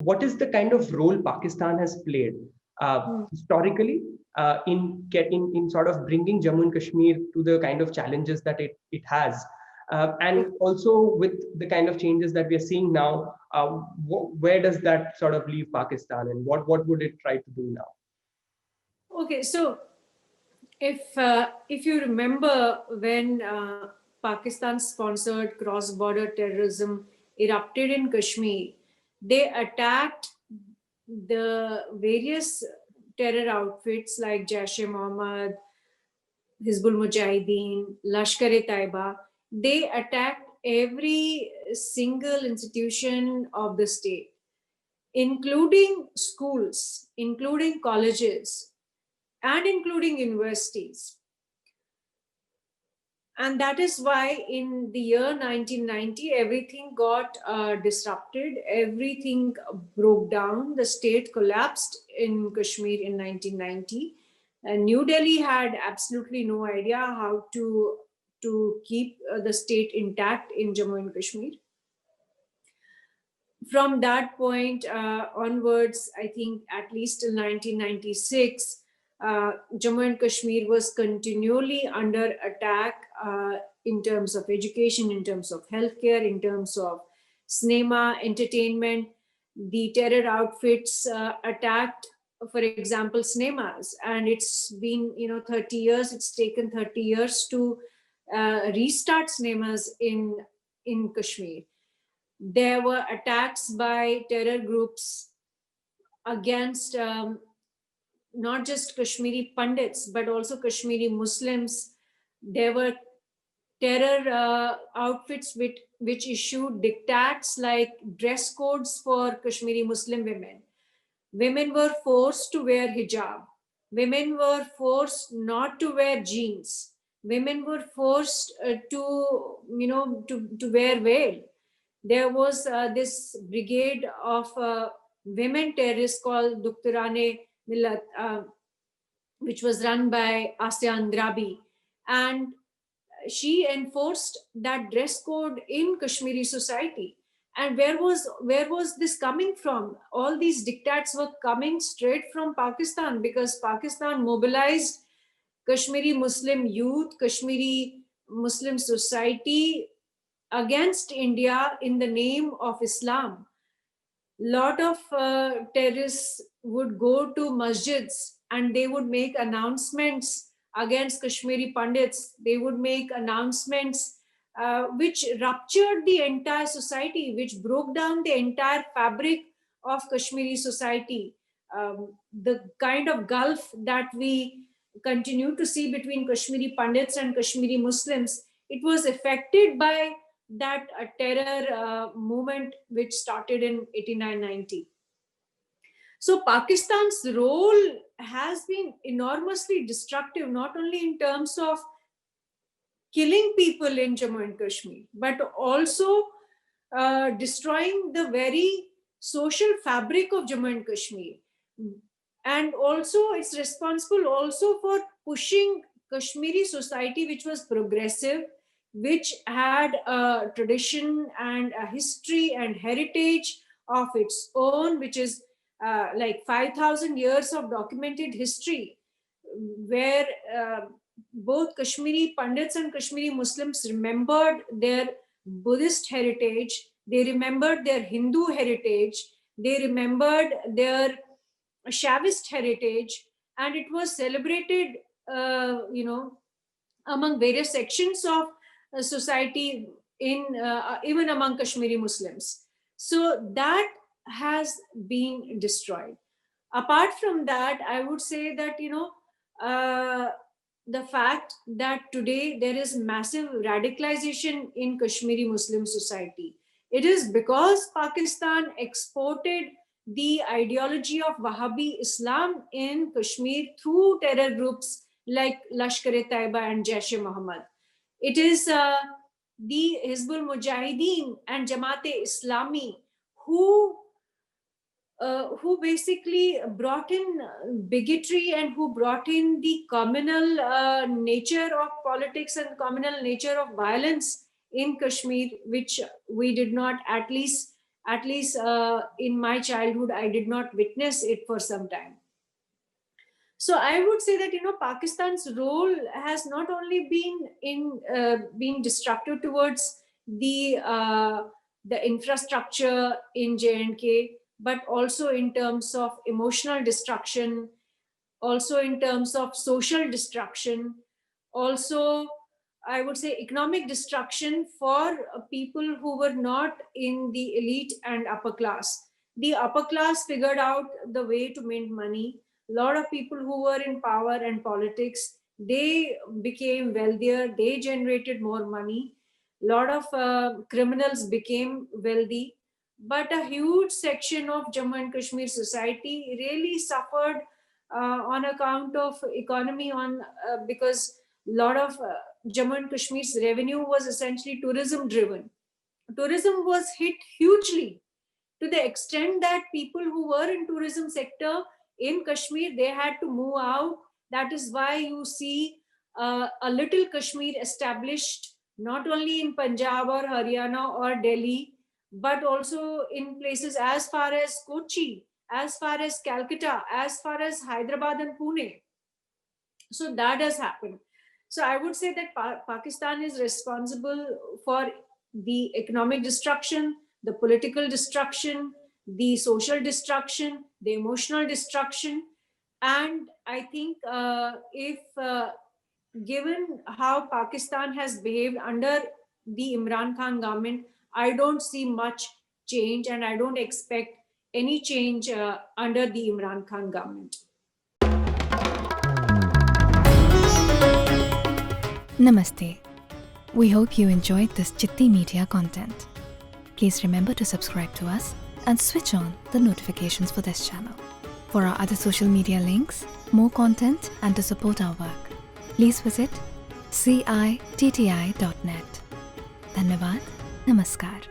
what is the kind of role Pakistan has played historically in sort of bringing Jammu and Kashmir to the kind of challenges that it has, and also with the kind of changes that we are seeing now, where does that sort of leave Pakistan, and what would it try to do now? Okay, so if you remember when Pakistan sponsored cross-border terrorism erupted in Kashmir, they attacked the various terror outfits like Jaish-e-Mohammed, Hizbul Mujahideen, Lashkar-e-Taiba. They attacked every single institution of the state, including schools, including colleges, and including universities. And that is why in the year 1990, everything got disrupted, everything broke down, the state collapsed in Kashmir in 1990. And New Delhi had absolutely no idea how to keep the state intact in Jammu and Kashmir. From that point onwards, I think at least till 1996, Jammu and Kashmir was continually under attack in terms of education, in terms of healthcare, in terms of cinema, entertainment. The terror outfits attacked, for example, cinemas, and it's been 30 years. It's taken 30 years to restart cinemas in Kashmir. There were attacks by terror groups against not just Kashmiri Pandits, but also Kashmiri Muslims. There were terror outfits which issued diktats like dress codes for Kashmiri Muslim women. Women were forced to wear hijab. Women were forced not to wear jeans. Women were forced to wear veil. There was this brigade of women terrorists called Duktarane Millat, which was run by Asya Andrabi, and she enforced that dress code in Kashmiri society. And where was this coming from? All these diktats were coming straight from Pakistan, because Pakistan mobilized Kashmiri Muslim youth, Kashmiri Muslim society against India in the name of Islam. Lot of terrorists would go to masjids and they would make announcements against Kashmiri Pandits. They would make announcements which ruptured the entire society, which broke down the entire fabric of Kashmiri society. The kind of gulf that we continue to see between Kashmiri Pandits and Kashmiri Muslims, it was affected by that terror movement which started in 89-90. So Pakistan's role has been enormously destructive, not only in terms of killing people in Jammu and Kashmir, but also destroying the very social fabric of Jammu and Kashmir. And also it's responsible also for pushing Kashmiri society, which was progressive, which had a tradition and a history and heritage of its own, which is like 5,000 years of documented history, where both Kashmiri Pandits and Kashmiri Muslims remembered their Buddhist heritage, they remembered their Hindu heritage, they remembered their Shavist heritage, and it was celebrated, among various sections of society in even among Kashmiri Muslims. So that has been destroyed. Apart from that, I would say that the fact that today there is massive radicalization in Kashmiri Muslim society, it is because Pakistan exported the ideology of Wahhabi Islam in Kashmir through terror groups like Lashkar-e-Taiba and Jaish-e-Mohammed. It is the Hizbul Mujahideen and Jamaat-e-Islami who basically brought in bigotry and who brought in the communal nature of politics and communal nature of violence in Kashmir, which we did not at least At least in my childhood, I did not witness it for some time. So I would say that, Pakistan's role has not only been in being destructive towards the infrastructure in J&K, but also in terms of emotional destruction, also in terms of social destruction, also I would say economic destruction for people who were not in the elite and upper class. The upper class figured out the way to make money. A lot of people who were in power and politics, they became wealthier, they generated more money. A lot of criminals became wealthy, but a huge section of Jammu and Kashmir society really suffered on account of economy, on because a lot of Jammu and Kashmir's revenue was essentially tourism driven. Tourism was hit hugely, to the extent that people who were in tourism sector in Kashmir, they had to move out. That is why you see a little Kashmir established not only in Punjab or Haryana or Delhi, but also in places as far as Kochi, as far as Calcutta, as far as Hyderabad and Pune. So that has happened. So I would say that Pakistan is responsible for the economic destruction, the political destruction, the social destruction, the emotional destruction. And I think if given how Pakistan has behaved under the Imran Khan government, I don't see much change, and I don't expect any change under the Imran Khan government. Namaste. We hope you enjoyed this Chitti Media content. Please remember to subscribe to us and switch on the notifications for this channel. For our other social media links, more content, and to support our work, please visit citti.net. Dhanyavad. Namaskar.